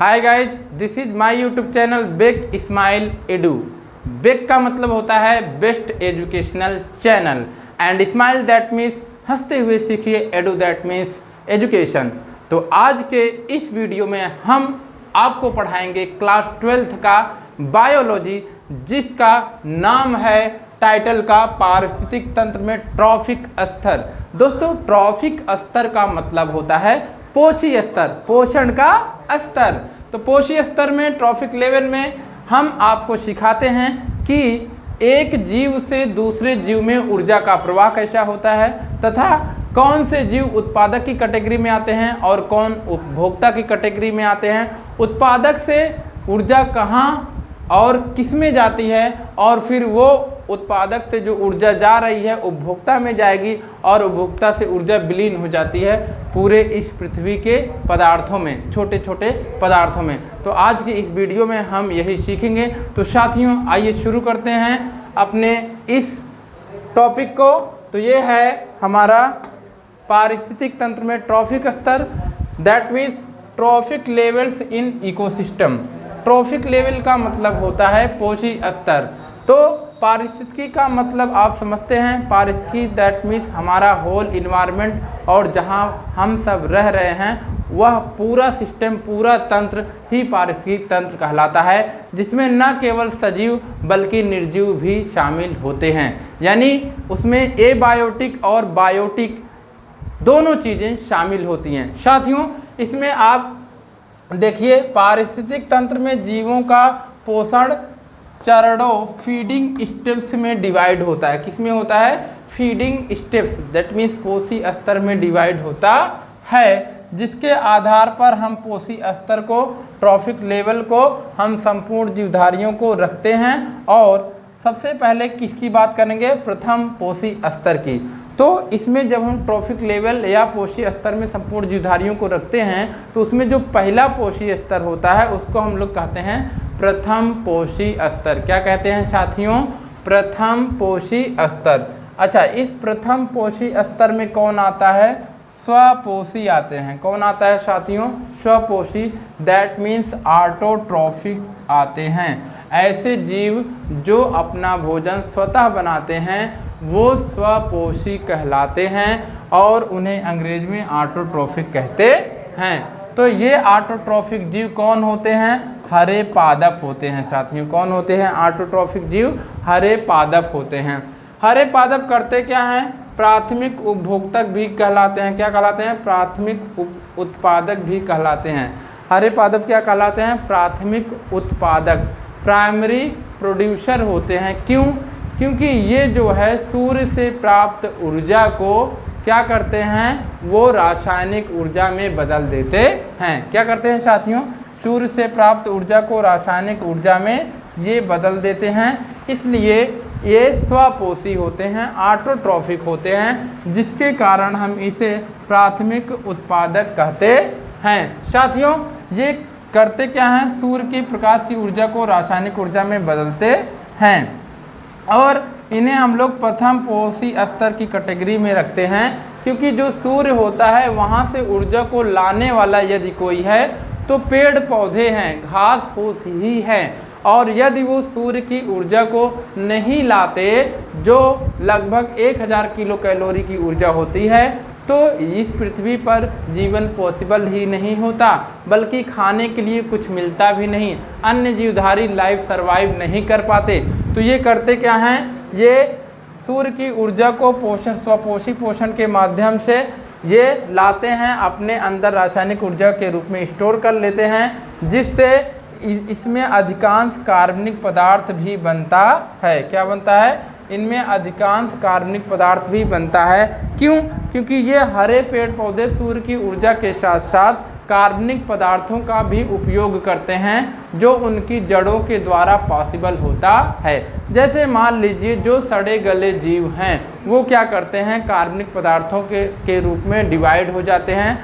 Hi guys, this is my YouTube channel BEC smile edu. BEC का मतलब होता है best educational channel and smile that means हंसते हुए सीखिए, एडू दैट मीन्स एजुकेशन। तो आज के इस वीडियो में हम आपको पढ़ाएंगे क्लास 12th का बायोलॉजी, जिसका नाम है टाइटल का पारिस्थितिक तंत्र में ट्रॉफिक स्तर। दोस्तों, ट्रॉफिक स्तर का मतलब होता है पोषी स्तर, पोषण का स्तर। तो पोषी स्तर में ट्रॉफिक लेवल में हम आपको सिखाते हैं कि एक जीव से दूसरे जीव में ऊर्जा का प्रवाह कैसा होता है तथा कौन से जीव उत्पादक की कैटेगरी में आते हैं और कौन उपभोक्ता की कैटेगरी में आते हैं। उत्पादक से ऊर्जा कहाँ और किस में जाती है और फिर वो उत्पादक से जो ऊर्जा जा रही है उपभोक्ता में जाएगी और उपभोक्ता से ऊर्जा विलीन हो जाती है पूरे इस पृथ्वी के पदार्थों में, छोटे छोटे पदार्थों में। तो आज की इस वीडियो में हम यही सीखेंगे। तो साथियों, आइए शुरू करते हैं अपने इस टॉपिक को। तो ये है हमारा पारिस्थितिक तंत्र में ट्रॉफिक स्तर, that means trophic levels in ecosystem. Trophic level का मतलब होता है पोषी स्तर। तो पारिस्थितिकी का मतलब आप समझते हैं, पारिस्थितिकी दैट मीन्स हमारा होल इन्वायरमेंट, और जहां हम सब रह रहे हैं वह पूरा सिस्टम, पूरा तंत्र ही पारिस्थितिक तंत्र कहलाता है, जिसमें न केवल सजीव बल्कि निर्जीव भी शामिल होते हैं। यानी उसमें एबायोटिक और बायोटिक दोनों चीज़ें शामिल होती हैं। साथियों, इसमें आप देखिए, पारिस्थितिक तंत्र में जीवों का पोषण चरणों, फीडिंग स्टेप्स में डिवाइड होता है। किस में होता है? फीडिंग स्टेप्स, दैट मीन्स पोषी स्तर में डिवाइड होता है, जिसके आधार पर हम पोषी स्तर को, ट्रॉफिक लेवल को हम संपूर्ण जीवधारियों को रखते हैं। और सबसे पहले किसकी बात करेंगे? प्रथम पोषी स्तर की। तो इसमें जब हम ट्रॉफिक लेवल या पोषी स्तर में संपूर्ण जीवधारियों को रखते हैं तो उसमें जो पहला पोषी स्तर होता है उसको हम लोग कहते हैं प्रथम पोषी स्तर। क्या कहते हैं साथियों? प्रथम पोषी स्तर। अच्छा, इस प्रथम पोषी स्तर में कौन आता है? स्वपोषी आते हैं। कौन आता है साथियों? स्वपोषी, दैट मीन्स ऑटोट्रॉफिक आते हैं। ऐसे जीव जो अपना भोजन स्वतः बनाते हैं वो स्वपोषी कहलाते हैं और उन्हें अंग्रेज में ऑटोट्रॉफिक कहते हैं। तो ये ऑटोट्रॉफिक जीव कौन होते हैं? हरे पादप होते हैं साथियों। कौन होते हैं? ऑटोट्रॉफिक जीव हरे पादप होते हैं। हरे पादप करते क्या हैं? प्राथमिक उपभोक्तक भी कहलाते हैं। क्या कहलाते हैं? प्राथमिक उत्पादक भी कहलाते हैं। हरे पादप क्या कहलाते हैं? प्राथमिक उत्पादक, प्राइमरी प्रोड्यूसर होते हैं। क्यों? क्योंकि ये जो है सूर्य से प्राप्त ऊर्जा को क्या करते हैं? वो रासायनिक ऊर्जा में बदल देते हैं। क्या करते हैं साथियों? सूर्य से प्राप्त ऊर्जा को रासायनिक ऊर्जा में ये बदल देते हैं। इसलिए ये स्वपोषी होते हैं, ऑटोट्रॉफिक होते हैं, जिसके कारण हम इसे प्राथमिक उत्पादक कहते हैं। साथियों, ये करते क्या हैं? सूर्य की प्रकाश की ऊर्जा को रासायनिक ऊर्जा में बदलते हैं और इन्हें हम लोग प्रथम पोषी स्तर की कैटेगरी में रखते हैं, क्योंकि जो सूर्य होता है वहाँ से ऊर्जा को लाने वाला यदि कोई है तो पेड़ पौधे हैं, घास फूस ही है। और यदि वो सूर्य की ऊर्जा को नहीं लाते, जो लगभग 1000 किलो कैलोरी की ऊर्जा होती है, तो इस पृथ्वी पर जीवन पॉसिबल ही नहीं होता, बल्कि खाने के लिए कुछ मिलता भी नहीं, अन्य जीवधारी लाइफ सर्वाइव नहीं कर पाते। तो ये करते क्या हैं? ये सूर्य की ऊर्जा को पोषण, स्वपोषी पोषण के माध्यम से ये लाते हैं, अपने अंदर रासायनिक ऊर्जा के रूप में स्टोर कर लेते हैं, जिससे इसमें अधिकांश कार्बनिक पदार्थ भी बनता है। क्या बनता है? इनमें अधिकांश कार्बनिक पदार्थ भी बनता है। क्यों? क्योंकि ये हरे पेड़ पौधे सूर्य की ऊर्जा के साथ साथ कार्बनिक पदार्थों का भी उपयोग करते हैं, जो उनकी जड़ों के द्वारा पॉसिबल होता है। जैसे मान लीजिए जो सड़े गले जीव हैं वो क्या करते हैं? कार्बनिक पदार्थों के रूप में डिवाइड हो जाते हैं।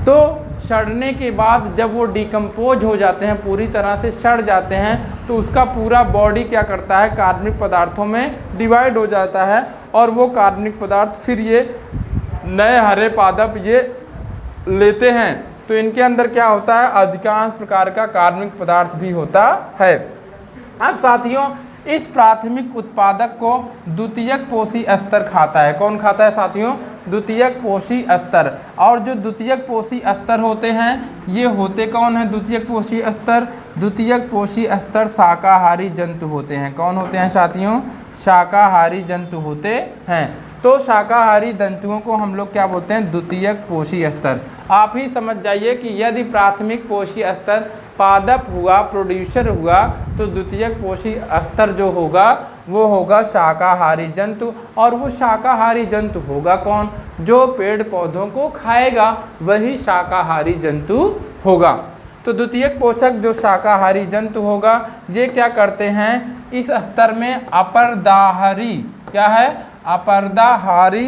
तो सड़ने के बाद जब वो डिकम्पोज हो जाते हैं, पूरी तरह से सड़ जाते हैं, तो उसका पूरा बॉडी क्या करता है? कार्बनिक पदार्थों में डिवाइड हो जाता है और वो कार्बनिक पदार्थ फिर ये नए हरे पादप ये लेते हैं तो इनके अंदर क्या होता है, अधिकांश प्रकार का कार्बनिक पदार्थ भी होता है। अब साथियों, इस प्राथमिक उत्पादक को द्वितीयक पोषी स्तर खाता है। कौन खाता है साथियों? द्वितीयक पोषी स्तर। और जो द्वितीयक पोषी स्तर होते हैं ये होते कौन है? द्वितीयक पोषी स्तर, द्वितीयक पोषी स्तर शाकाहारी जंतु होते हैं। कौन होते हैं साथियों? शाकाहारी जंतु होते हैं। तो शाकाहारी जंतुओं को हम लोग क्या बोलते हैं? द्वितीयक पोषी स्तर। आप ही समझ जाइए कि यदि प्राथमिक पोषी स्तर पादप हुआ, प्रोड्यूसर हुआ, तो द्वितीयक पोषी स्तर जो होगा वो होगा शाकाहारी जंतु। और वो शाकाहारी जंतु होगा कौन? जो पेड़ पौधों को खाएगा वही शाकाहारी जंतु होगा। तो द्वितीयक पोषक जो शाकाहारी जंतु होगा ये क्या करते हैं? इस स्तर में अपरदाहारी, क्या है? अपरदाहारी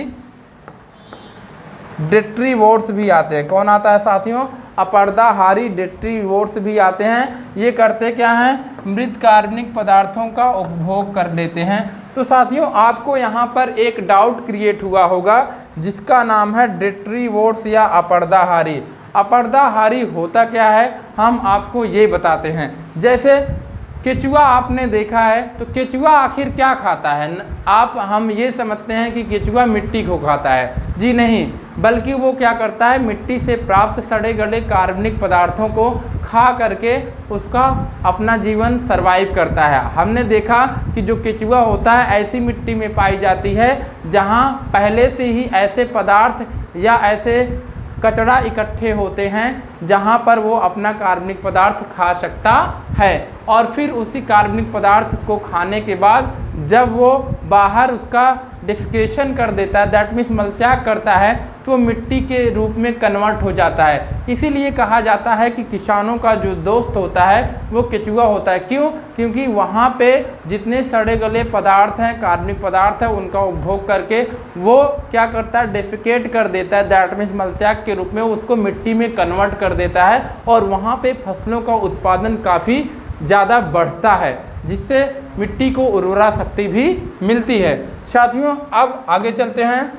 डेट्रीवोर्स भी आते हैं। कौन आता है साथियों? अपरदाहारी डेट्रीवोर्स भी आते हैं। ये करते क्या हैं? मृत कार्बनिक पदार्थों का उपभोग कर लेते हैं। तो साथियों, आपको यहाँ पर एक डाउट क्रिएट हुआ होगा जिसका नाम है डेट्रीवोर्स या अपरदाहारी। अपरदाहारी होता क्या है हम आपको ये बताते हैं। जैसे केचुआ आपने देखा है, तो केचुआ आखिर क्या खाता है? हम ये समझते हैं कि केचुआ मिट्टी को खाता है। जी नहीं, बल्कि वो क्या करता है? मिट्टी से प्राप्त सड़े गले कार्बनिक पदार्थों को खा करके उसका अपना जीवन सरवाइव करता है। हमने देखा कि जो केचुआ होता है ऐसी मिट्टी में पाई जाती है जहाँ पहले से ही ऐसे पदार्थ या ऐसे कचरा इकट्ठे होते हैं जहाँ पर वो अपना कार्बनिक पदार्थ खा सकता है। और फिर उसी कार्बनिक पदार्थ को खाने के बाद जब वो बाहर उसका डिफिकेशन कर देता है, दैट मीन्स मलत्याग करता है, तो वो मिट्टी के रूप में कन्वर्ट हो जाता है। इसीलिए कहा जाता है कि किसानों का जो दोस्त होता है वो केचुआ होता है। क्यों? क्योंकि वहाँ पे जितने सड़े गले पदार्थ हैं, कार्बनिक पदार्थ है, उनका उपभोग करके वो क्या करता है? डेफिकेट कर देता है, दैट मीन्स मलत्याग के रूप में उसको मिट्टी में कन्वर्ट कर देता है। और वहाँ पे फसलों का उत्पादन काफ़ी ज़्यादा बढ़ता है, जिससे मिट्टी को उर्वरा शक्ति भी मिलती है। साथियों, अब आगे चलते हैं।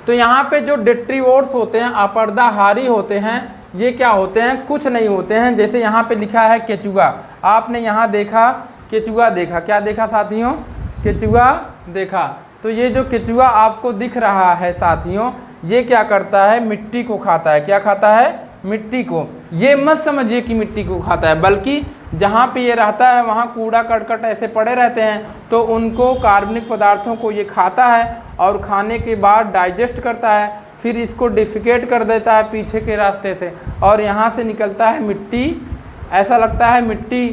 तो यहाँ पे जो डेट्रीवोर्स होते हैं, अपरदाहारी होते हैं, ये क्या होते हैं? कुछ नहीं होते हैं। जैसे यहाँ पे लिखा है केचुआ, आपने यहाँ देखा केचुआ देखा, क्या देखा साथियों? केचुआ देखा। तो ये जो केचुआ आपको दिख रहा है साथियों, ये क्या करता है? मिट्टी को खाता है। क्या खाता है? मिट्टी को। ये मत समझिए कि मिट्टी को खाता है, बल्कि जहाँ पे ये रहता है वहाँ कूड़ा करकट ऐसे पड़े रहते हैं, तो उनको कार्बनिक पदार्थों को ये खाता है और खाने के बाद डाइजेस्ट करता है, फिर इसको डिफिकेट कर देता है पीछे के रास्ते से, और यहाँ से निकलता है मिट्टी। ऐसा लगता है मिट्टी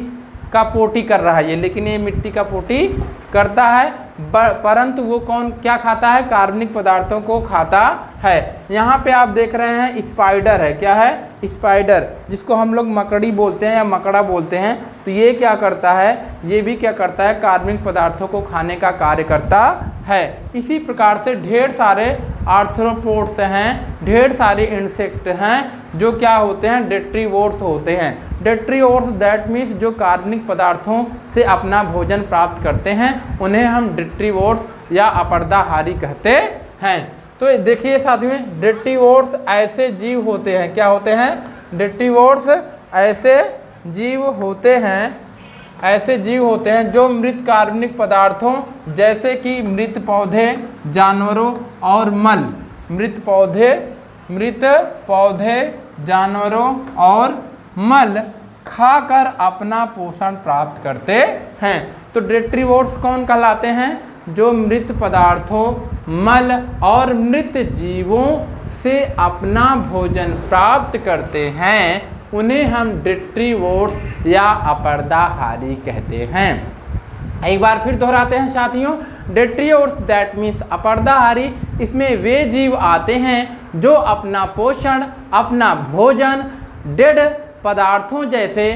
का पोटी कर रहा है ये, लेकिन ये मिट्टी का पोटी करता है, परंतु वो कौन क्या खाता है? कार्बनिक पदार्थों को खाता है। यहाँ पे आप देख रहे हैं स्पाइडर है। क्या है? स्पाइडर, जिसको हम लोग मकड़ी बोलते हैं या मकड़ा बोलते हैं। तो ये क्या करता है? ये भी क्या करता है? कार्बनिक पदार्थों को खाने का कार्य करता है। इसी प्रकार से ढेर सारे आर्थ्रोपोड्स हैं, ढेर सारे इंसेक्ट हैं जो क्या होते हैं? डेट्रीवोर्स होते हैं। डेट्रीवोर्स दैट मीन्स जो कार्बनिक पदार्थों से अपना भोजन प्राप्त करते हैं, उन्हें हम डेट्रीवोर्स या अपरदाहारी कहते हैं। तो देखिए साथियों, डेट्रीवोर्स ऐसे जीव होते हैं। क्या होते हैं? डेट्रीवोर्स ऐसे जीव होते हैं, ऐसे जीव होते हैं जो मृत कार्बनिक पदार्थों जैसे कि मृत पौधे, जानवरों और मल, मृत पौधे, जानवरों और मल खाकर अपना पोषण प्राप्त करते हैं। तो डेट्रीवोर्स कौन कहलाते हैं? जो मृत पदार्थों, मल और मृत जीवों से अपना भोजन प्राप्त करते हैं, उन्हें हम डेट्रीवोर्स या अपरदाहारी कहते हैं। एक बार फिर दोहराते हैं साथियों, डेट्रीवोर्स दैट मीन्स अपरदाहारी, इसमें वे जीव आते हैं जो अपना पोषण, अपना भोजन डेड पदार्थों जैसे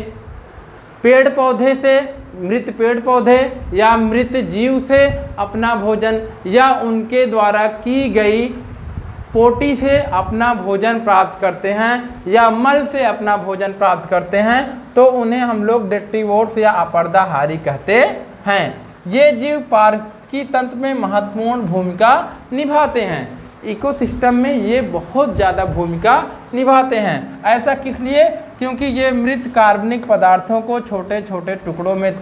पेड़ पौधे से, मृत पेड़ पौधे या मृत जीव से अपना भोजन, या उनके द्वारा की गई पोटी से अपना भोजन प्राप्त करते हैं, या मल से अपना भोजन प्राप्त करते हैं, तो उन्हें हम लोग डेट्रीवोर्स या अपरदाहारी कहते हैं। ये जीव पारिस्थितिकी तंत्र में महत्वपूर्ण भूमिका निभाते हैं। इकोसिस्टम में ये बहुत ज़्यादा भूमिका निभाते हैं। ऐसा किस लिए? क्योंकि ये मृत कार्बनिक पदार्थों को छोटे छोटे टुकड़ों में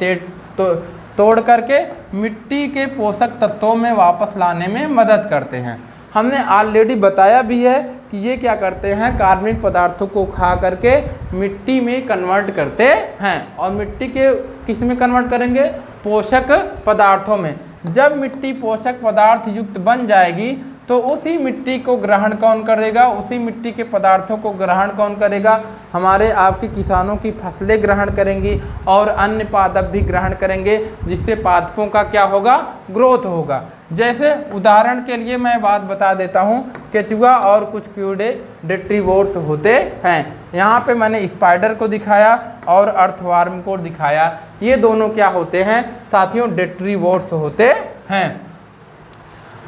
तोड़ करके मिट्टी के पोषक तत्वों में वापस लाने में मदद करते हैं। हमने ऑलरेडी बताया भी है कि ये क्या करते हैं, कार्बनिक पदार्थों को खा करके मिट्टी में कन्वर्ट करते हैं। और मिट्टी के किस में कन्वर्ट करेंगे? पोषक पदार्थों में। जब मिट्टी पोषक पदार्थ युक्त बन जाएगी तो उसी मिट्टी को ग्रहण कौन करेगा? उसी मिट्टी के पदार्थों को ग्रहण कौन करेगा? हमारे आपके किसानों की फसलें ग्रहण करेंगी और अन्य पादप भी ग्रहण करेंगे, जिससे पादपों का क्या होगा? ग्रोथ होगा। जैसे उदाहरण के लिए मैं बात बता देता हूँ, केचुआ और कुछ कीड़े डेट्रीवोर्स होते हैं। यहाँ पे मैंने स्पाइडर को दिखाया और अर्थवार्म को दिखाया। ये दोनों क्या होते हैं साथियों? डेट्रीवोर्स होते हैं।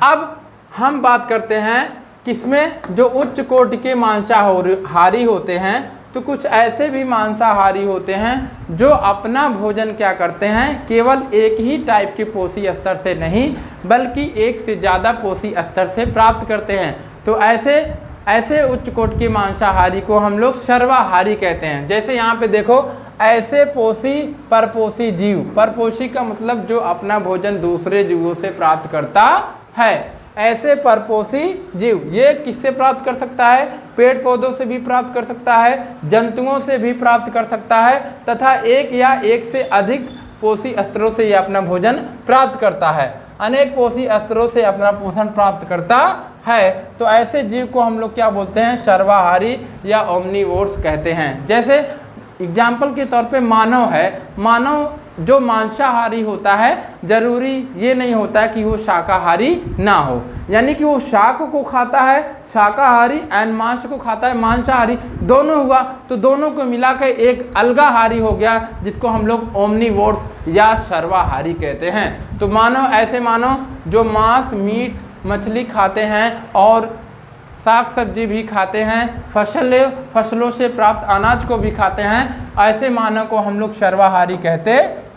अब हम बात करते हैं किसमें? जो उच्च कोटि के मांसाहारी होते हैं। तो कुछ ऐसे भी मांसाहारी होते हैं जो अपना भोजन क्या करते हैं? केवल एक ही टाइप के पोषी स्तर से नहीं बल्कि एक से ज़्यादा पोषी स्तर से प्राप्त करते हैं। तो ऐसे उच्च कोटि के मांसाहारी को हम लोग सर्वाहारी कहते हैं। जैसे यहाँ पे देखो, ऐसे पोषी परपोषी जीव। परपोषी का मतलब जो अपना भोजन दूसरे जीवों से प्राप्त करता है। ऐसे परपोषी जीव ये किससे प्राप्त कर सकता है? पेड़ पौधों से भी प्राप्त कर सकता है, जंतुओं से भी प्राप्त कर सकता है, तथा एक या एक से अधिक पोषी स्तरों से ये अपना भोजन प्राप्त करता है। अनेक पोषी स्तरों से अपना पोषण प्राप्त करता है। तो ऐसे जीव को हम लोग क्या बोलते हैं? सर्वाहारी या ओमनीवोर्स कहते हैं। जैसे एग्जाम्पल के तौर पे मानव है। मानव जो मांसाहारी होता है, जरूरी ये नहीं होता है कि वो शाकाहारी ना हो, यानी कि वो शाक को खाता है शाकाहारी एंड मांस को खाता है मांसाहारी, दोनों हुआ। तो दोनों को मिलाकर एक अलगाहारी हो गया, जिसको हम लोग ओमनीवोर्स या सर्वाहारी कहते हैं। तो मानव ऐसे मानव जो मांस, मीट, मछली खाते हैं और साग सब्जी भी खाते हैं, फसलों से प्राप्त अनाज को भी खाते हैं, ऐसे मानव को हम लोग सर्वाहारी कहते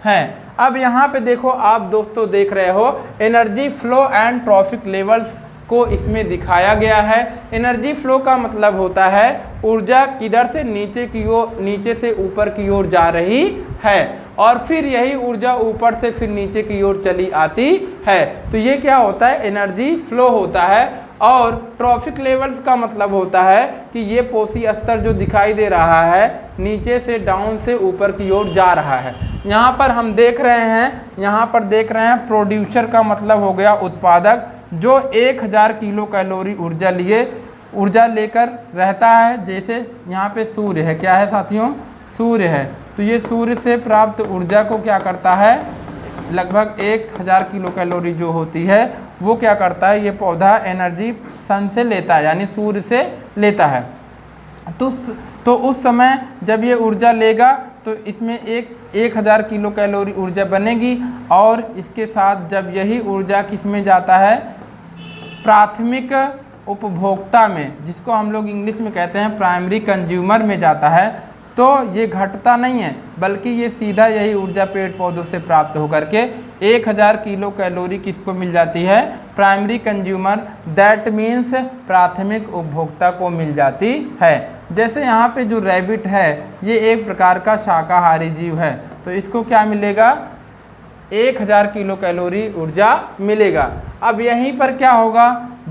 हैं। अब यहाँ पे देखो, आप दोस्तों देख रहे हो energy flow and trophic levels को इसमें दिखाया गया है। एनर्जी फ्लो का मतलब होता है ऊर्जा किधर से नीचे से ऊपर की ओर जा रही है और फिर यही ऊर्जा ऊपर से फिर नीचे की ओर चली आती है। तो ये क्या होता है? एनर्जी फ्लो होता है। और ट्रॉफिक लेवल्स का मतलब होता है कि ये पोषी स्तर जो दिखाई दे रहा है नीचे से डाउन से ऊपर की ओर जा रहा है। यहाँ पर हम देख रहे हैं प्रोड्यूसर का मतलब हो गया उत्पादक, जो 1000 किलो कैलोरी ऊर्जा लेकर रहता है। जैसे यहाँ पे सूर्य है, क्या है साथियों? सूर्य है। तो ये सूर्य से प्राप्त ऊर्जा को क्या करता है? लगभग 1000 किलो कैलोरी जो होती है वो क्या करता है? ये पौधा एनर्जी सन से लेता है, यानी सूर्य से लेता है। तो उस समय जब ये ऊर्जा लेगा तो इसमें 1000 किलो कैलोरी ऊर्जा बनेगी। और इसके साथ जब यही ऊर्जा किस में जाता है? प्राथमिक उपभोक्ता में, जिसको हम लोग इंग्लिश में कहते हैं प्राइमरी कंज्यूमर में जाता है। तो ये घटता नहीं है बल्कि ये सीधा यही ऊर्जा पेड़ पौधों से प्राप्त होकर के 1000 किलो कैलोरी किसको मिल जाती है? प्राइमरी कंज्यूमर, दैट मीन्स प्राथमिक उपभोक्ता को मिल जाती है। जैसे यहाँ पे जो रैबिट है ये एक प्रकार का शाकाहारी जीव है, तो इसको क्या मिलेगा? 1000 किलो कैलोरी ऊर्जा मिलेगा। अब यहीं पर क्या होगा?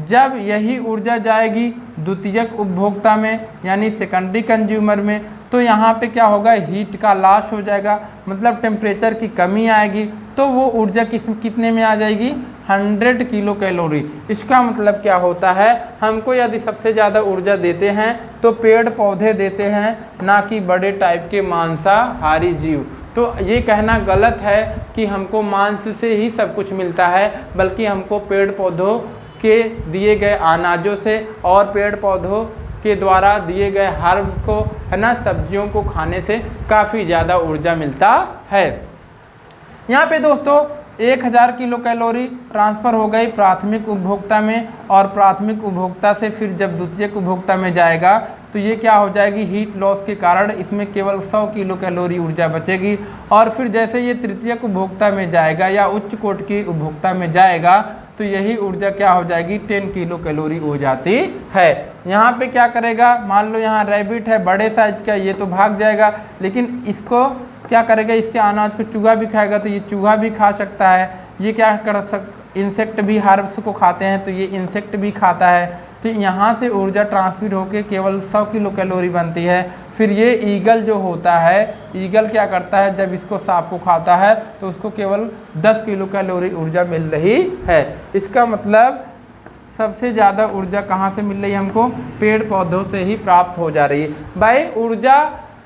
जब यही ऊर्जा जाएगी द्वितीयक उपभोक्ता में यानी सेकेंडरी कंज्यूमर में, तो यहाँ पे क्या होगा? हीट का लॉस हो जाएगा, मतलब टेम्परेचर की कमी आएगी। तो वो ऊर्जा कितने में आ जाएगी? 100 किलो कैलोरी। इसका मतलब क्या होता है? हमको यदि सबसे ज़्यादा ऊर्जा देते हैं तो पेड़ पौधे देते हैं, ना कि बड़े टाइप के मांसाहारी जीव। तो ये कहना गलत है कि हमको मांस से ही सब कुछ मिलता है, बल्कि हमको पेड़ पौधों के दिए गए अनाजों से और पेड़ पौधों के द्वारा दिए गए हर्ब्स को, है ना, सब्जियों को खाने से काफ़ी ज़्यादा ऊर्जा मिलता है। यहाँ पे दोस्तों 1000 किलो कैलोरी ट्रांसफ़र हो गई प्राथमिक उपभोक्ता में, और प्राथमिक उपभोक्ता से फिर जब द्वितीयक उपभोक्ता में जाएगा तो ये क्या हो जाएगी? हीट लॉस के कारण इसमें केवल 100 किलो कैलोरी ऊर्जा बचेगी। और फिर जैसे ये तृतीयक उपभोक्ता में जाएगा या उच्च कोटि की उपभोक्ता में जाएगा तो यही ऊर्जा क्या हो जाएगी 10 किलो कैलोरी हो जाती है। यहाँ पे क्या करेगा, मान लो यहाँ रैबिट है बड़े साइज का, ये तो भाग जाएगा, लेकिन इसको क्या करेगा, इसके अनाज को चूहा भी खाएगा, तो ये चूहा भी खा सकता है। ये क्या कर इंसेक्ट भी हर्ब्स को खाते हैं, तो ये इंसेक्ट भी खाता है। तो यहाँ से ऊर्जा ट्रांसमिट होकर केवल 100 किलो कैलोरी बनती है। फिर ये ईगल जो होता है, ईगल क्या करता है, जब इसको सांप को खाता है तो उसको केवल 10 किलो कैलोरी ऊर्जा मिल रही है। इसका मतलब सबसे ज़्यादा ऊर्जा कहाँ से मिल रही है हमको, पेड़ पौधों से ही प्राप्त हो जा रही है। भाई ऊर्जा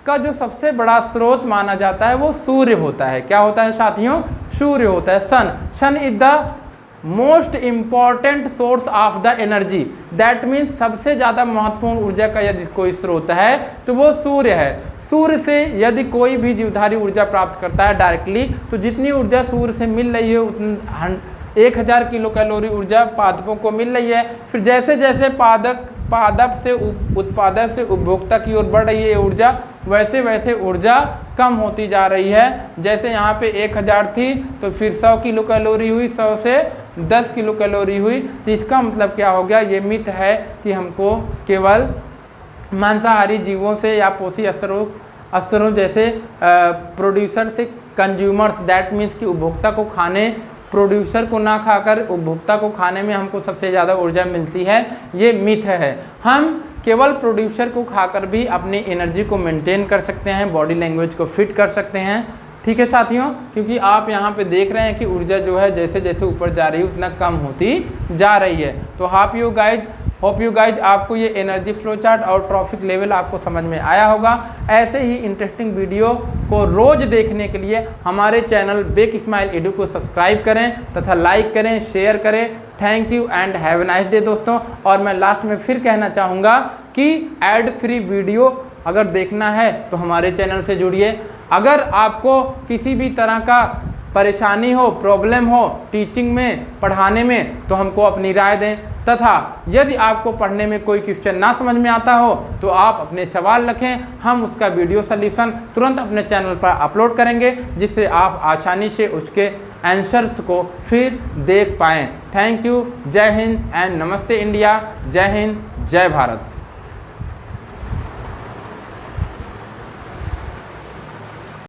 का जो सबसे बड़ा स्रोत माना जाता है वो सूर्य होता है। क्या होता है साथियों, सूर्य होता है। Sun is the most important source of the energy. That means सबसे ज़्यादा महत्वपूर्ण ऊर्जा का यदि कोई स्रोत है तो वो सूर्य है। सूर्य से यदि कोई भी जीवधारी ऊर्जा प्राप्त करता है डायरेक्टली, तो जितनी ऊर्जा सूर्य से मिल रही है उतनी 1000 किलो कैलोरी ऊर्जा पादपों को मिल रही है। फिर जैसे जैसे पादप से उत्पादक से उपभोक्ता की ओर बढ़ रही है ऊर्जा, वैसे वैसे ऊर्जा कम होती जा रही है। जैसे यहाँ पे 1000 थी तो फिर 100 किलो कैलोरी हुई, 100 से 10 किलो कैलोरी हुई। तो इसका मतलब क्या हो गया, ये मिथ है कि हमको केवल मांसाहारी जीवों से या पोषी स्तरों जैसे प्रोड्यूसर से कंज्यूमर्स, दैट मीन्स कि उपभोक्ता को खाने, प्रोड्यूसर को ना खाकर उपभोक्ता को खाने में हमको सबसे ज़्यादा ऊर्जा मिलती है, ये मिथ है। हम केवल प्रोड्यूसर को खाकर भी अपनी एनर्जी को मेंटेन कर सकते हैं, बॉडी लैंग्वेज को फिट कर सकते हैं। ठीक है साथियों, क्योंकि आप यहाँ पे देख रहे हैं कि ऊर्जा जो है जैसे जैसे ऊपर जा रही है उतना कम होती जा रही है। तो होप यू गाइज आपको ये एनर्जी फ्लो चार्ट और ट्रॉफिक लेवल आपको समझ में आया होगा। ऐसे ही इंटरेस्टिंग वीडियो को रोज़ देखने के लिए हमारे चैनल बेक स्माइल एडू को सब्सक्राइब करें तथा लाइक करें, शेयर करें। Thank you and have a nice day दोस्तों। और मैं लास्ट में फिर कहना चाहूँगा कि एड फ्री वीडियो अगर देखना है तो हमारे चैनल से जुड़िए। अगर आपको किसी भी तरह का परेशानी हो, प्रॉब्लम हो टीचिंग में, पढ़ाने में, तो हमको अपनी राय दें। तथा यदि आपको पढ़ने में कोई क्वेश्चन ना समझ में आता हो तो आप अपने सवाल रखें, हम उसका वीडियो सॉल्यूशन तुरंत अपने चैनल पर अपलोड करेंगे, जिससे आप आसानी से उसके आंसर्स को फिर देख पाएँ। Thank you. जय हिंद एंड नमस्ते इंडिया। जय हिंद, जय भारत।